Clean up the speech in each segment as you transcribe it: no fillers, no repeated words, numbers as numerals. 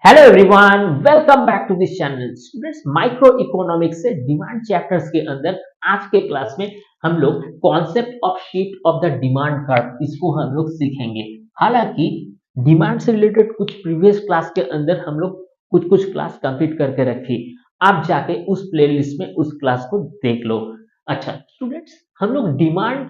Hello everyone, welcome back to this channel. Students, micro economics से demand chapters के अंदर आज के क्लास में हम लोग concept of shift of the demand curve इसको हम लोग सीखेंगे। हालांकि डिमांड से रिलेटेड कुछ प्रीवियस क्लास के अंदर हम लोग कुछ क्लास कंप्लीट करके रखी। आप जाके उस प्लेलिस्ट में उस क्लास को देख लो। अच्छा स्टूडेंट्स, हम लोग डिमांड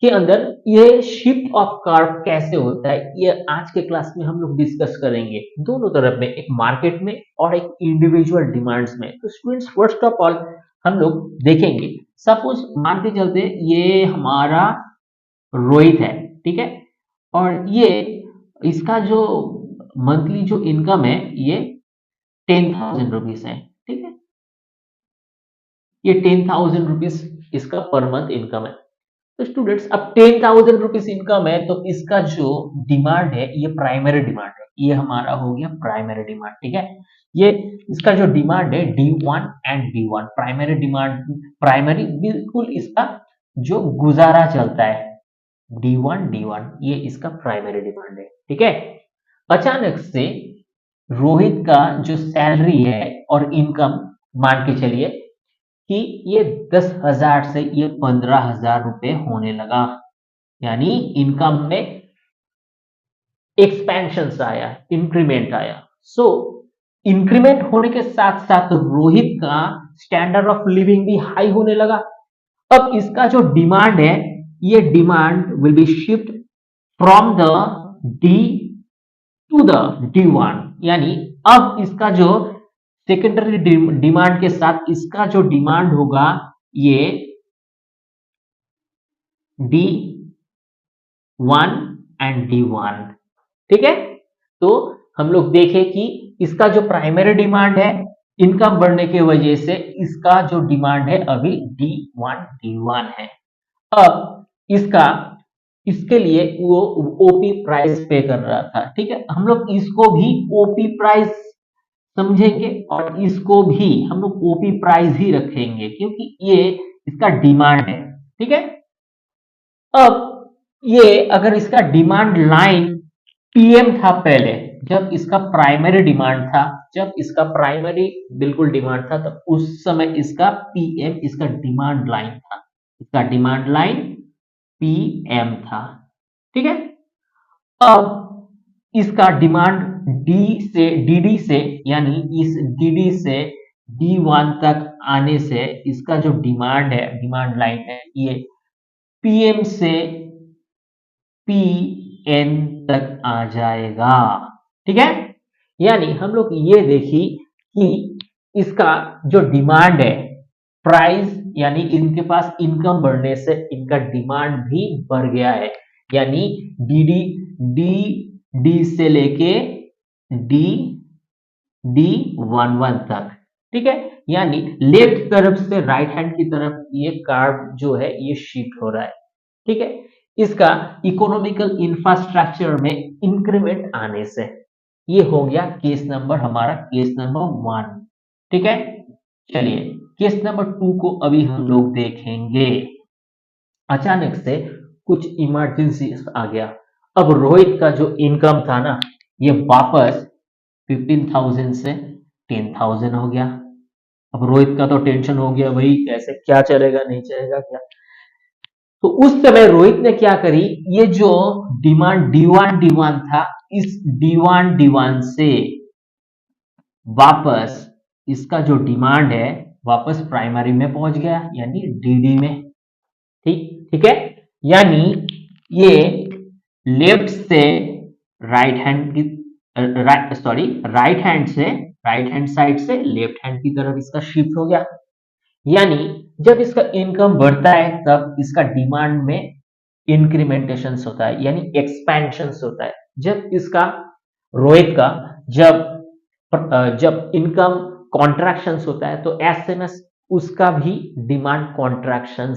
के अंदर ये शिफ्ट ऑफ कर्व कैसे होता है ये आज के क्लास में हम लोग डिस्कस करेंगे, दोनों तरफ में, एक मार्केट में और एक इंडिविजुअल डिमांड्स में। तो स्टूडेंट्स, फर्स्ट ऑफ ऑल हम लोग देखेंगे, सपोज मान के चलते ये हमारा रोहित है, ठीक है, और ये इसका जो मंथली जो इनकम है ये 10,000 रुपीज है, ठीक है। ये 10,000 रुपीज इसका पर मंथ इनकम है। तो स्टूडेंट्स, अब 10,000 रुपीज इनकम है तो इसका जो डिमांड है ये प्राइमरी डिमांड है, ये हमारा हो गया प्राइमरी डिमांड, ठीक है। ये इसका जो डिमांड है D1 and D1 primary demand, primary बिल्कुल इसका जो गुजारा चलता है D1 D1 ये इसका प्राइमरी डिमांड है, ठीक है। अचानक से रोहित का जो सैलरी है और इनकम मान के चलिए कि ये 10,000 से ये 15,000 रुपए होने लगा, यानी इनकम में एक्सपेंशन आया, इंक्रीमेंट आया। सो इंक्रीमेंट होने के साथ साथ रोहित का स्टैंडर्ड ऑफ लिविंग भी हाई होने लगा। अब इसका जो डिमांड है ये demand will be shift from the D to the D1, यानी अब इसका जो सेकेंडरी डिमांड के साथ इसका जो डिमांड होगा ये D1 एंड D1, ठीक है। तो हम लोग देखें कि इसका जो प्राइमरी डिमांड है इनकम बढ़ने की वजह से इसका जो डिमांड है अभी D1 है। अब इसका इसके लिए वो ओपी प्राइस पे कर रहा था, ठीक है। हम लोग इसको भी ओपी प्राइस समझेंगे और इसको भी हम लोग ओपी प्राइस ही रखेंगे क्योंकि ये इसका डिमांड है, ठीक है। अब ये अगर इसका डिमांड लाइन पीएम था पहले, जब इसका प्राइमरी डिमांड था, जब इसका प्राइमरी बिल्कुल डिमांड था तो उस समय इसका पीएम इसका डिमांड लाइन था, इसका डिमांड लाइन पीएम था, ठीक है। अब इसका डिमांड डी से डीडी से, यानी इस डीडी से D1 तक आने से इसका जो डिमांड है, डिमांड लाइन है, ये पीएम से पीएन तक आ जाएगा, ठीक है। यानी हम लोग ये देखी कि इसका जो डिमांड है, प्राइस यानी इनके पास इनकम बढ़ने से इनका डिमांड भी बढ़ गया है, यानी डी से लेके D11 तक, ठीक है। यानी लेफ्ट तरफ से राइट हैंड की तरफ ये कर्व जो है ये शिफ्ट हो रहा है, ठीक है। इसका इकोनॉमिकल इंफ्रास्ट्रक्चर में इंक्रीमेंट आने से ये हो गया केस नंबर हमारा, केस नंबर 1, ठीक है। चलिए केस नंबर 2 को अभी हम लोग देखेंगे। अचानक से कुछ इमरजेंसी आ गया। अब रोहित का जो इनकम था ना ये वापस 15,000 से 10,000 हो गया। अब रोहित का तो टेंशन हो गया, भाई कैसे, क्या चलेगा नहीं चलेगा क्या। तो उस समय रोहित ने क्या करी, ये जो डिमांड D1 था, इस D1 से वापस इसका जो डिमांड है वापस प्राइमरी में पहुंच गया, यानी DD में, ठीक है। यानी ये लेफ्ट से राइट हैंड की राइट हैंड साइड से लेफ्ट हैंड की तरफ इसका शिफ्ट हो गया। यानी जब इसका इनकम बढ़ता है तब इसका डिमांड में इंक्रीमेंटेशन होता है, यानी एक्सपेंशन होता है। जब इसका रोहित का जब इनकम कॉन्ट्रैक्शन होता है तो ऐसे में उसका भी डिमांड कॉन्ट्रैक्शन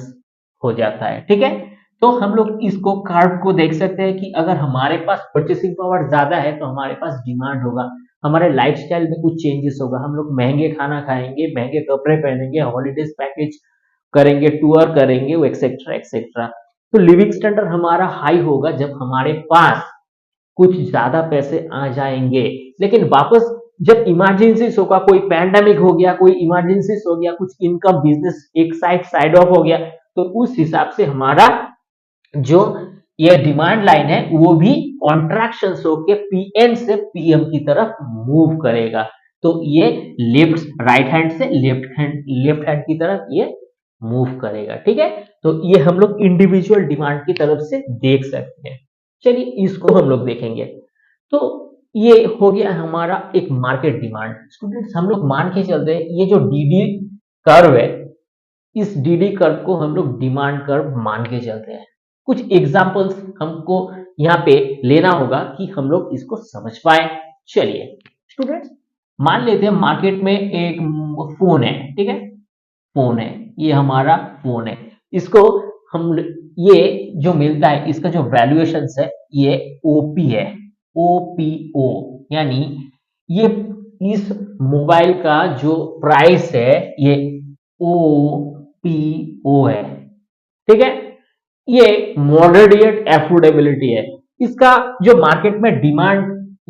हो जाता है, ठीक है। तो हम लोग इसको कर्व को देख सकते हैं कि अगर हमारे पास परचेसिंग पावर ज्यादा है तो हमारे पास डिमांड होगा, हमारे लाइफस्टाइल में कुछ चेंजेस होगा, हम लोग महंगे खाना खाएंगे, महंगे कपड़े पहनेंगे, हॉलीडेज पैकेज करेंगे, टूर करेंगे, एक्सेट्रा एक्सेट्रा। तो लिविंग स्टैंडर्ड हमारा हाई होगा जब हमारे पास कुछ ज्यादा पैसे आ जाएंगे। लेकिन वापस जब इमरजेंसीज होगा, कोई पैंडेमिक हो गया, कोई इमरजेंसीज हो गया, कुछ इनकम बिजनेस एक साइड ऑफ हो गया, तो उस हिसाब से हमारा जो ये डिमांड लाइन है वो भी कॉन्ट्रैक्शन होके पीएन से पीएम की तरफ मूव करेगा। तो ये लेफ्ट राइट हैंड से लेफ्ट हैंड की तरफ ये मूव करेगा। ठीक है, तो ये हम लोग इंडिविजुअल डिमांड की तरफ से देख सकते हैं। चलिए इसको हम लोग देखेंगे। तो ये हो गया हमारा एक मार्केट डिमांड। स्टूडेंट्स हम लोग मान के चलते हैं ये जो डीडी कर्व है, इस डीडी कर्व को हम लोग डिमांड कर्व मान के चलते हैं। कुछ एग्जांपल्स हमको यहाँ पे लेना होगा कि हम लोग इसको समझ पाए। चलिए स्टूडेंट्स, मान लेते हैं मार्केट में एक फोन है। ठीक है, फोन है, ये हमारा फोन है। इसको हम ये जो मिलता है, इसका जो वैल्यूएशन है ये ओपी है, ओपीओ, यानी ये इस मोबाइल का जो प्राइस है ये ओपीओ है। ठीक है, ये मॉडरेट एफोर्डेबिलिटी है। इसका जो मार्केट में डिमांड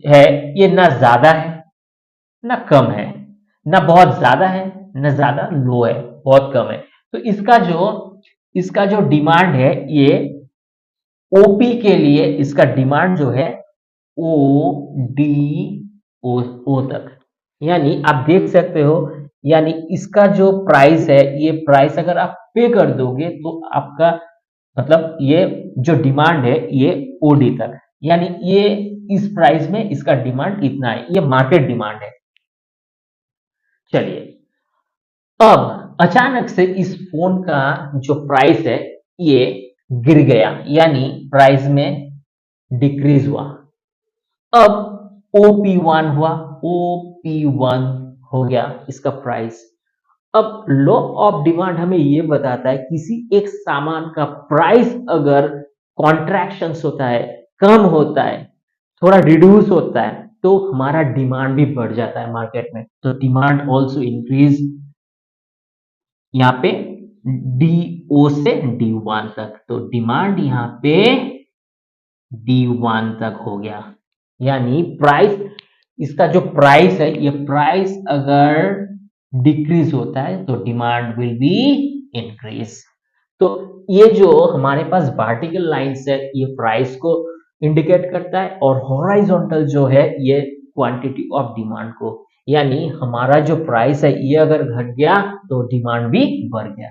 है ये ना ज्यादा है ना कम है, ना बहुत ज्यादा है ना ज्यादा लो है, बहुत कम है। तो इसका जो डिमांड है ये ओपी के लिए इसका डिमांड जो है ओ डी ओ तक, यानी आप देख सकते हो, यानी इसका जो प्राइस है ये प्राइस अगर आप पे कर दोगे तो आपका मतलब ये जो डिमांड है ये ओडी तक, यानी ये इस प्राइस में इसका डिमांड इतना है, ये मार्केट डिमांड है। चलिए, अब अचानक से इस फोन का जो प्राइस है ये गिर गया, यानी प्राइस में डिक्रीज हुआ। अब OP1 हुआ, OP1 हो गया इसका प्राइस। अब लॉ ऑफ डिमांड हमें ये बताता है किसी एक सामान का प्राइस अगर कॉन्ट्रैक्शन होता है, कम होता है, थोड़ा रिड्यूस होता है, तो हमारा डिमांड भी बढ़ जाता है मार्केट में। तो डिमांड ऑल्सो इंक्रीज, यहाँ पे डी ओ से D1 तक, तो डिमांड यहाँ पे D1 तक हो गया, यानी प्राइस, इसका जो प्राइस है ये प्राइस अगर डिक्रीज होता है तो डिमांड विल बी इंक्रीज। तो ये जो हमारे पास वर्टिकल लाइंस है ये प्राइस को इंडिकेट करता है, और हॉरिजॉन्टल जो है ये क्वांटिटी ऑफ डिमांड को, यानी हमारा जो प्राइस है ये अगर घट गया तो डिमांड भी बढ़ गया।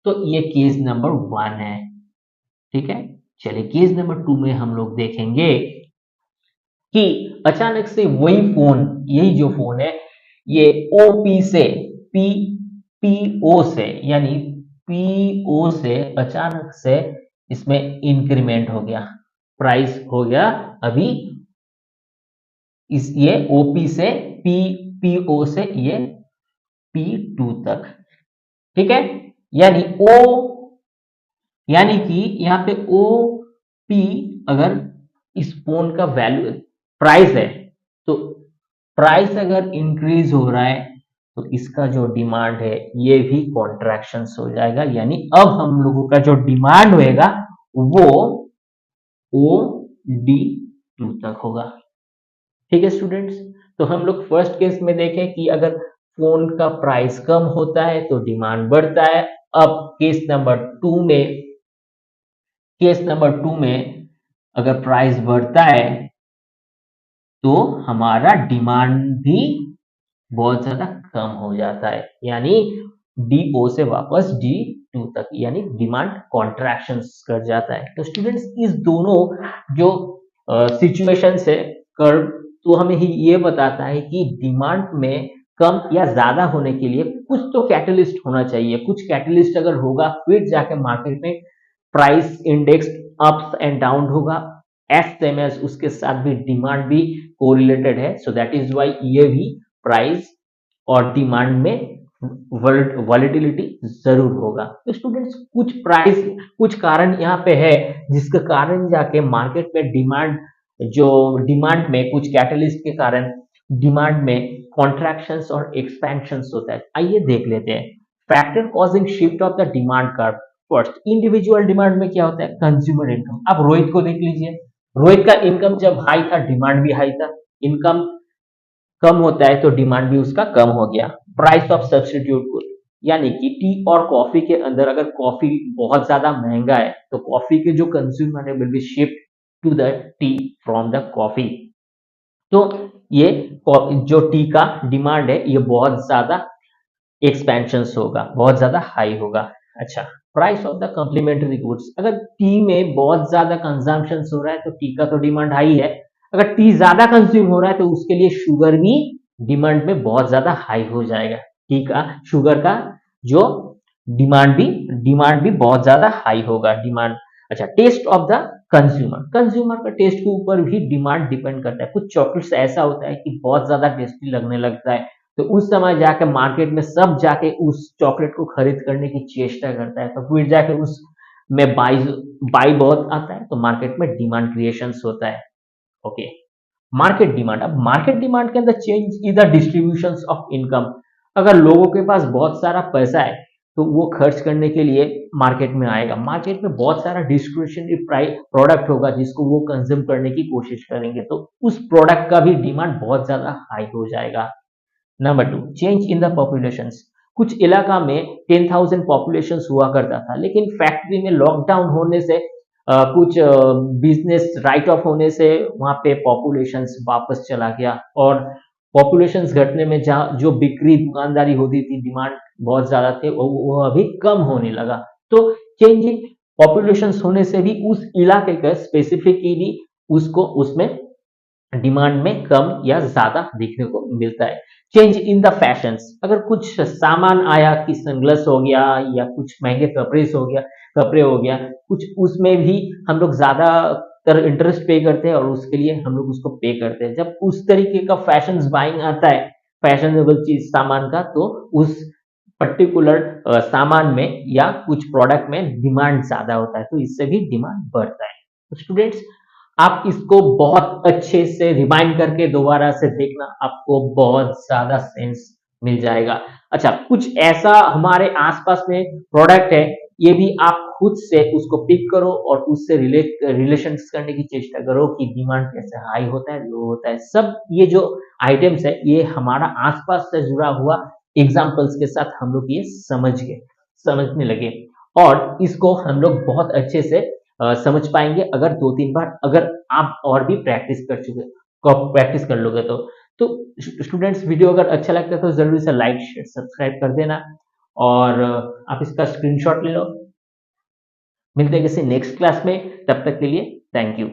तो ये केस नंबर 1 है। ठीक है, चलिए केस नंबर 2 में हम लोग देखेंगे कि अचानक से वही फोन, यही जो फोन है ये ओपी से पी पीओ से, यानी पीओ से अचानक से इसमें इंक्रीमेंट हो गया, प्राइस हो गया अभी इस ये ओपी से पीओ से ये P2 तक। ठीक है, यानी ओ, यानी कि यहाँ पे ओ पी अगर इस फोन का वैल्यू प्राइस है, तो प्राइस अगर इंक्रीज हो रहा है तो इसका जो डिमांड है ये भी कॉन्ट्रैक्शन हो जाएगा, यानी अब हम लोगों का जो डिमांड होएगा वो ओ डी 2 तक होगा। ठीक है स्टूडेंट्स, तो हम लोग फर्स्ट केस में देखें कि अगर फोन का प्राइस कम होता है तो डिमांड बढ़ता है। अब केस नंबर 2 में अगर प्राइस बढ़ता है तो हमारा डिमांड भी बहुत ज्यादा कम हो जाता है, यानी DO से वापस D2 तक, यानी डिमांड कॉन्ट्रैक्शन कर जाता है। तो स्टूडेंट्स इस दोनों जो सिचुएशन है कर्व, तो हमें ही ये बताता है कि डिमांड में कम या ज्यादा होने के लिए कुछ तो कैटलिस्ट होना चाहिए, कुछ कैटलिस्ट अगर होगा फिर जाके मार्केट में price index ups and down होगा, एस सेम एज उसके साथ भी डिमांड भी कोरिलेटेड है। सो दैट इज वाई ये भी प्राइस और डिमांड में वॉलेटिलिटी जरूर होगा। तो स्टूडेंट्स कुछ कारण यहाँ पे है जिसके कारण जाके मार्केट में डिमांड में कुछ कैटलिस्ट के कारण डिमांड में कॉन्ट्रैक्शंस और एक्सपेंशंस होता है। आइए देख लेते हैं factor causing shift of the demand curve. First, individual demand में क्या होता है, कंज्यूमर इनकम। आप रोहित को देख लीजिए, रोहित का इनकम जब हाई था डिमांड भी हाई था, इनकम कम होता है तो डिमांड भी उसका कम हो गया। प्राइस ऑफ सब्स्टिट्यूट गुड, यानी कि टी और कॉफी के अंदर अगर कॉफी बहुत ज्यादा महंगा है तो कॉफी के जो कंज्यूमर है will be shift to the tea from the coffee. तो ये जो टी का डिमांड है ये बहुत ज्यादा एक्सपेंशन होगा, बहुत ज्यादा हाई होगा। अच्छा, price of the complementary goods, अगर टी में बहुत ज्यादा कंजम्पशन हो रहा है तो टी का तो डिमांड हाई है। अगर टी ज्यादा कंज्यूम हो रहा है तो उसके लिए शुगर भी डिमांड में बहुत ज्यादा हाई हो जाएगा। टी का, शुगर का जो डिमांड भी बहुत ज्यादा हाई होगा डिमांड। अच्छा, taste of the consumer, consumer का टेस्ट के ऊपर भी डिमांड डिपेंड करता है। कुछ चॉकलेट्स ऐसा होता है कि बहुत ज्यादा टेस्टी लगने लगता है तो उस समय जाके मार्केट में सब जाके उस चॉकलेट को खरीद करने की चेष्टा करता है, तो फिर जाके उस में बाई बहुत आता है तो मार्केट में डिमांड क्रिएशन होता है। ओके, मार्केट डिमांड, अब मार्केट डिमांड के अंदर change in the distribution of income, अगर लोगों के पास बहुत सारा पैसा है तो वो खर्च करने के लिए मार्केट में आएगा। मार्केट में बहुत सारा डिस्क्रिशनरी प्राइस प्रोडक्ट होगा जिसको वो कंज्यूम करने की कोशिश करेंगे तो उस प्रोडक्ट का भी डिमांड बहुत ज्यादा हाई हो जाएगा। Number two, change in the population, कुछ इलाका में 10,000 पॉपुलेशन हुआ करता था लेकिन फैक्ट्री में लॉकडाउन होने से कुछ बिजनेस राइट ऑफ होने से वहां पे पॉपुलेशन वापस चला गया और पॉपुलेशन घटने में जहाँ जो बिक्री दुकानदारी होती थी, डिमांड बहुत ज्यादा थे, वो अभी कम होने लगा। तो चेंज इन पॉपुलेशन होने से भी उस इलाके का स्पेसिफिकली उसको उसमें डिमांड में कम या ज्यादा देखने को मिलता है। चेंज इन द फैशंस, अगर कुछ सामान आया कि सनग्लास हो गया या कुछ महंगे कपड़े हो गया, कुछ उसमें भी हम लोग ज्यादा तर इंटरेस्ट पे करते हैं और उसके लिए हम लोग उसको पे करते हैं। जब उस तरीके का फैशन बाइंग आता है, फैशनेबल चीज सामान का, तो उस पर्टिकुलर सामान में या कुछ प्रोडक्ट में डिमांड ज्यादा होता है तो इससे भी डिमांड बढ़ता है। तो स्टूडेंट्स, आप इसको बहुत अच्छे से रिवाइंड करके दोबारा से देखना, आपको बहुत ज्यादा सेंस मिल जाएगा। अच्छा, कुछ ऐसा हमारे आसपास में प्रोडक्ट है, ये भी आप खुद से उसको पिक करो और उससे रिलेशन करने की चेष्टा करो कि डिमांड कैसे हाई होता है, लो होता है। सब ये जो आइटम्स है ये हमारा आसपास से जुड़ा हुआ एग्जाम्पल्स के साथ हम लोग ये समझने लगे और इसको हम लोग बहुत अच्छे से समझ पाएंगे अगर 2-3 बार अगर आप और भी प्रैक्टिस कर लोगे तो स्टूडेंट्स, वीडियो अगर अच्छा लगता है तो जरूर से लाइक शेयर सब्सक्राइब कर देना और आप इसका स्क्रीनशॉट ले लो। मिलते हैं किसी नेक्स्ट क्लास में, तब तक के लिए थैंक यू।